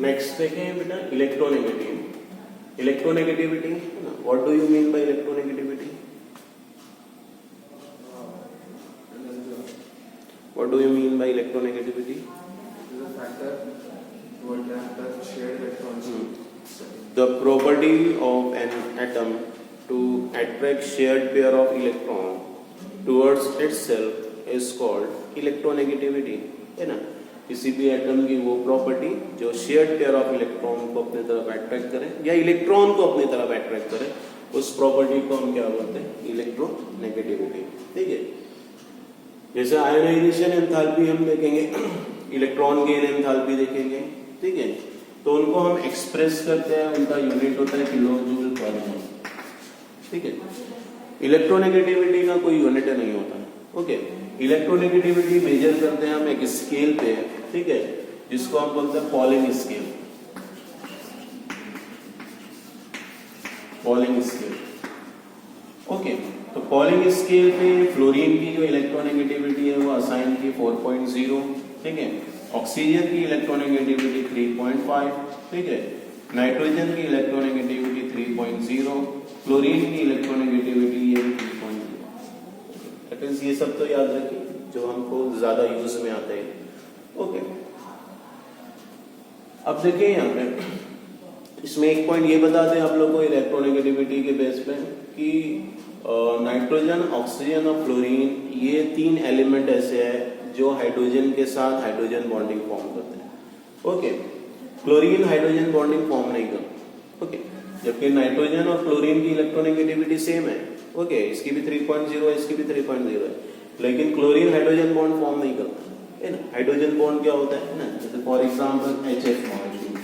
Next देखें बेटा electronegative. Electronegativity what do you mean by electronegativity? What do you mean by electronegativity? The factor what the shared electrons. The property of an atom to attract shared pair of electron towards itself is called electronegativity, है ना? किसी भी atom की वो property जो shared pair of electron को अपनी तरफ अट्रैक्ट करे या इलेक्ट्रॉन को अपनी तरफ अट्रैक्ट करे, उस प्रॉपर्टी को हम क्या बोलते हैं? इलेक्ट्रोनेगेटिविटी। ठीक है, जैसे आयोनाइजेशन एंथैल्पी हम देखेंगे, इलेक्ट्रॉन गेन एंथैल्पी देखेंगे, ठीक है, तो उनको हम एक्सप्रेस करते हैं, उनका यूनिट होता है किलो जूल पर मोल। ठीक है, इलेक्ट्रोनेगेटिविटी का कोई यूनिट नहीं होता। ओके, इलेक्ट्रोनेगेटिविटी मेजर करते हैं हम एक स्केल पे, ठीक है, जिसको हम बोलते हैं polling scale. Polling scale, okay, तो पॉलिंग स्केल पे फ्लोरीन की जो इलेक्ट्रोनेगेटिविटी है वो असाइन की 4.0, ठीक है, ऑक्सीजन की इलेक्ट्रोनेगेटिविटी 3.5, ठीक है, नाइट्रोजन की इलेक्ट्रोनेगेटिविटी 3.0, फ्लोरीन की इलेक्ट्रोनेगेटिविटी ये 3.0। ये सब तो याद रखिए जो हमको ज्यादा यूज में आते हैं। ओके, अब देखिए यहाँ पे इसमें एक पॉइंट ये बता दें आप लोग को इलेक्ट्रोनेगेटिविटी के बेस पे कि नाइट्रोजन, ऑक्सीजन और फ्लोरीन ये तीन एलिमेंट ऐसे हैं जो हाइड्रोजन के साथ हाइड्रोजन बॉन्डिंग फॉर्म करते हैं। Okay, chlorine hydrogen bonding form नहीं करता। ओके, जबकि नाइट्रोजन और क्लोरीन की इलेक्ट्रोनेगेटिविटी सेम है। ओके, इसकी भी 3.0 है, इसकी भी 3.0 है, लेकिन क्लोरीन हाइड्रोजन बॉन्ड फॉर्म नहीं करता है ना। हाइड्रोजन बॉन्ड क्या होता है ना, जैसे for example HF molecule.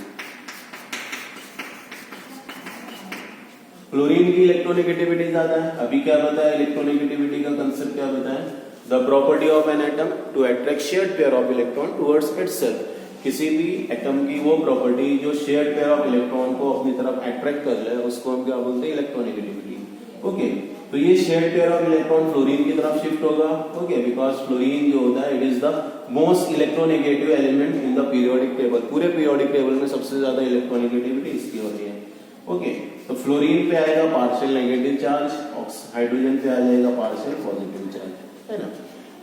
Chlorine की इलेक्ट्रोनेगेटिविटी ज्यादा है। अभी क्या बताया इलेक्ट्रोनेगेटिविटी का कंसेप्ट क्या बताया? The property of an atom to attract shared pair of electron towards itself. किसी भी एटम की वो प्रॉपर्टी जो शेयर्ड पेयर ऑफ इलेक्ट्रॉन को अपनी तरफ अट्रैक्ट कर ले, उसको हम क्या बोलते हैं? इलेक्ट्रोनेगेटिविटी। ओके, तो ये shared pair of electron fluorine की तरफ शिफ्ट होगा। ओके, बिकॉज फ्लोरीन जो होता है it is the most electronegative element in the periodic table. पूरे पीरियोडिक टेबल में सबसे ज्यादा इलेक्ट्रोनेगेटिविटी इसकी होती है। ओके, तो फ्लोरीन पे आएगा पार्शियल नेगेटिव चार्ज, हाइड्रोजन पे आ जाएगा पार्शियल पॉजिटिव चार्ज, है ना।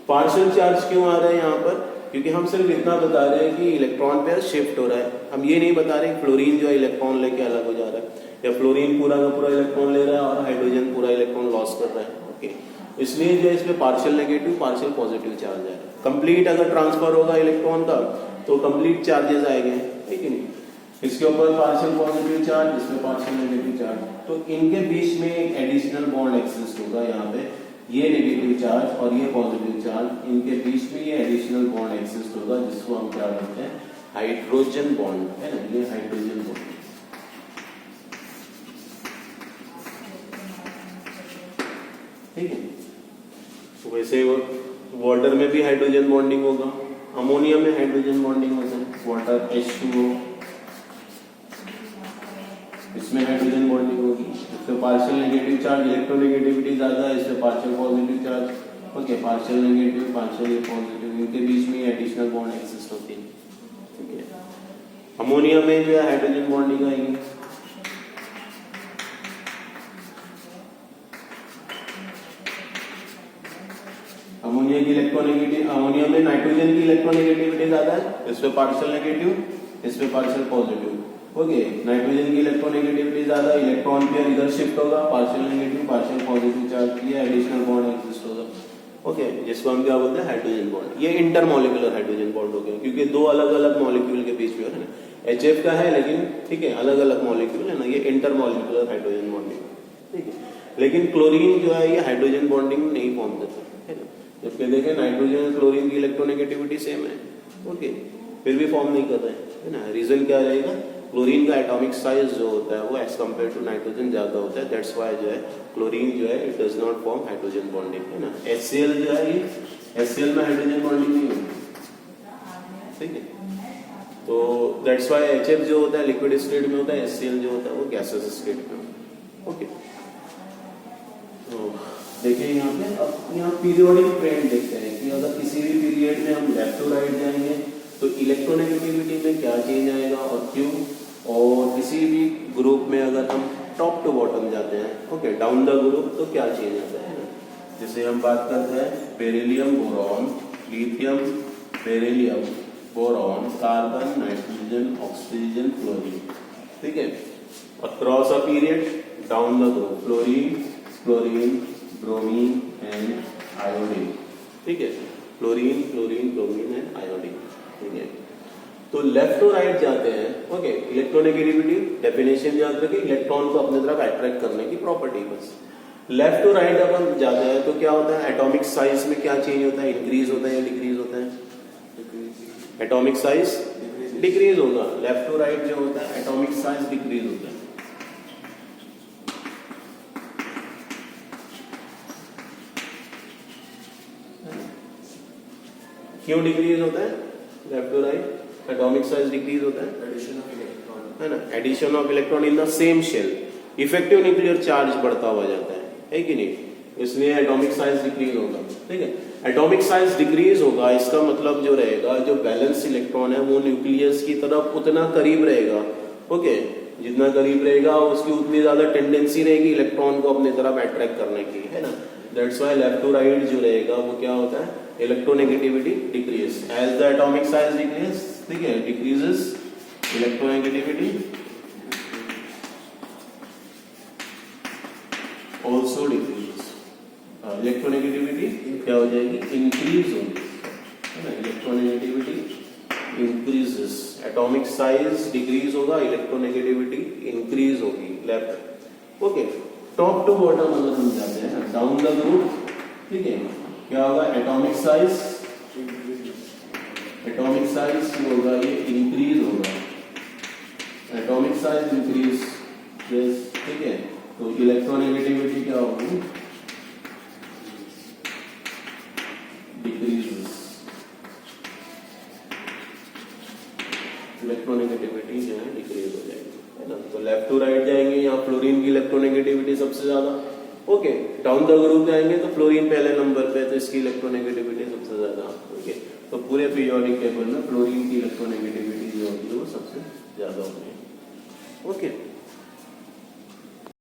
पार्शियल चार्ज क्यों आ रहा है यहाँ पर? क्योंकि हम सिर्फ इतना बता रहे हैं कि इलेक्ट्रॉन पेयर शिफ्ट हो रहा है। हम ये नहीं बता रहे फ्लोरीन जो है इलेक्ट्रॉन लेके अलग हो जा रहा है, या फ्लोरीन पूरा का पूरा इलेक्ट्रॉन ले रहा है और हाइड्रोजन पूरा इलेक्ट्रॉन लॉस कर रहा है। ओके, इसलिए जो है इसमें partial negative partial positive charge है। कंप्लीट अगर ट्रांसफर होगा इलेक्ट्रॉन का तो कंप्लीट चार्जेस आएंगे, ठीक है नहीं। इसके ऊपर पार्शियल पॉजिटिव चार्ज, इसमें पार्शियल नेगेटिव चार्ज, तो इनके बीच में एक एडिशनल बॉन्ड एक्सिस्ट होगा। यहाँ पे ये नेगेटिव चार्ज और ये पॉजिटिव चार्ज, इनके बीच में ये एडिशनल बॉन्ड एक्सिस्ट होगा, जिसको हम क्या बोलते हैं? हाइड्रोजन बॉन्ड, है ना। ये हाइड्रोजन बॉन्ड, ठीक है। तो वैसे वाटर में भी हाइड्रोजन बॉन्डिंग होगा, अमोनिया में हाइड्रोजन बॉन्डिंग होता है, वाटर H2O, इसमें हाइड्रोजन बॉन्डिंग होगी। इसमें पार्शियल नेगेटिव चार्ज, इलेक्ट्रोनेगेटिविटी ज्यादा है, इसमें partial positive charge. Okay, partial negative partial positive, इनके बीच में एडिशनल बॉन्ड एक्सिस्ट होती है, ठीक है। अमोनिया में जो है हाइड्रोजन बॉन्डिंग आएगी। अमोनिया की इलेक्ट्रोनेगेटिव, अमोनिया में नाइट्रोजन की इलेक्ट्रोनेगेटिविटी ज्यादा है, इसमें पार्शियल नेगेटिव, इसमें पार्शियल पॉजिटिव। ओके, नाइट्रोजन की इलेक्ट्रोनेगेटिविटी ज्यादा, इलेक्ट्रॉन पेयर इधर शिफ्ट होगा, partial negative partial positive charge, ये एडिशनल बॉन्ड एक्सिस्ट होगा। ओके, जिसको हम क्या बोलते हैं? Hydrogen bond. ये इंटरमॉलिक्यूलर हाइड्रोजन बॉन्ड हो गया, क्योंकि दो अलग अलग मॉलिक्यूल के बीच में है ना। HF का है लेकिन ठीक है अलग अलग मॉलिक्यूल है ना, ये इंटरमॉलिक्यूलर हाइड्रोजन बॉन्डिंग, ठीक है। लेकिन क्लोरीन जो है ये हाइड्रोजन बॉन्डिंग नहीं फॉर्म करता है ना। जबकि देखें नाइट्रोजन और क्लोरीन की इलेक्ट्रोनेगेटिविटी सेम है, ओके, फिर भी फॉर्म नहीं कर रहे हैं, है ना। रीजन क्या रहेगा? क्लोरीन का एटॉमिक साइज जो होता है वो एज कम्पेयर टू नाइट्रोजन ज्यादा होता है, दैट्स व्हाई जो है क्लोरीन जो है it does not form hydrogen bonding, है ना। HCl जो है ये HCl में हाइड्रोजन बॉन्डिंग नहीं होती, ठीक है। तो दैट्स व्हाई HF जो होता है लिक्विड स्टेट में होता है, HCl जो होता है वो गैसेस स्टेट में होता है, ओके। तो देखिए यहाँ पे, अब यहाँ पीरियोडिक ट्रेंड देखते हैं कि अगर किसी भी पीरियड में हम लेफ्ट टू राइट जाएंगे तो इलेक्ट्रोनेगेटिविटी में क्या चेंज आएगा और क्यों, और किसी भी ग्रुप में अगर हम टॉप टू बॉटम जाते हैं, ओके, डाउन द ग्रुप, तो क्या चेंज आता है ना। जैसे हम बात करते हैं beryllium boron, lithium, beryllium, boron, carbon, nitrogen, oxygen, fluorine, ठीक है। Across a period down the group, fluorine, chlorine, bromine and iodine, ठीक है। Fluorine, chlorine, bromine and iodine, ठीक है। तो लेफ्ट टू राइट जाते हैं, ओके। इलेक्ट्रोनेगेटिविटी डेफिनेशन याद रखिए, इलेक्ट्रॉन को अपनी तरफ अट्रैक्ट करने की प्रॉपर्टी बस। लेफ्ट टू राइट अपन जाते हैं तो क्या होता है, एटॉमिक साइज में क्या चेंज होता है, इंक्रीज होता है या डिक्रीज होता है? एटॉमिक साइज डिक्रीज होगा। लेफ्ट टू राइट जो होता है एटॉमिक साइज डिक्रीज होता है। क्यों डिक्रीज होता है? Left to right atomic size decrease होता है, एडिशन ऑफ इलेक्ट्रॉन, है ना, addition of electron in the same shell, effective nuclear charge बढ़ता हुआ जाता है कि नहीं, इसलिए एटॉमिक साइज डिक्रीज होगा, ठीक है। एटॉमिक साइज डिक्रीज होगा, इसका मतलब जो रहेगा, जो बैलेंस इलेक्ट्रॉन है वो न्यूक्लियस की तरफ उतना करीब रहेगा, ओके। जितना करीब रहेगा उसकी उतनी ज्यादा टेंडेंसी रहेगी इलेक्ट्रॉन को अपनी तरफ अट्रैक्ट करने की, है ना। That's why left to right जो रहेगा वो क्या होता है, electronegativity decrease as the atomic size decrease, ठीक है, decreases electronegativity also decrease. Electronegativity क्या हो जाएगी, इंक्रीज होगी, है ना। Electronegativity increases, atomic size decrease होगा, इलेक्ट्रोनेगेटिविटी इंक्रीज होगी, left, okay. Top to bottom अगर हम जाते हैं डाउन द ग्रुप, ठीक है, क्या होगा, एटॉमिक साइज जो होगा ये इंक्रीज होगा, एटॉमिक साइज इंक्रीज, ठीक है। तो इलेक्ट्रोनेगेटिविटी क्या होगी, डिक्रीजेस, इलेक्ट्रोनेगेटिविटी जो है डिक्रीज हो जाएगी, है ना। तो लेफ्ट टू राइट जाएंगे, यहाँ फ्लोरीन की इलेक्ट्रोनेगेटिविटी सबसे ज्यादा, ओके। डाउन द ग्रुप जाएंगे तो फ्लोरीन पहले नंबर पे, तो इसकी इलेक्ट्रोनेगेटिविटी सबसे ज्यादा, ओके। तो पूरे पीरियोडिक टेबल में फ्लोरीन की इलेक्ट्रोनेगेटिविटी जो होती है वो सबसे ज्यादा होती है, ओके।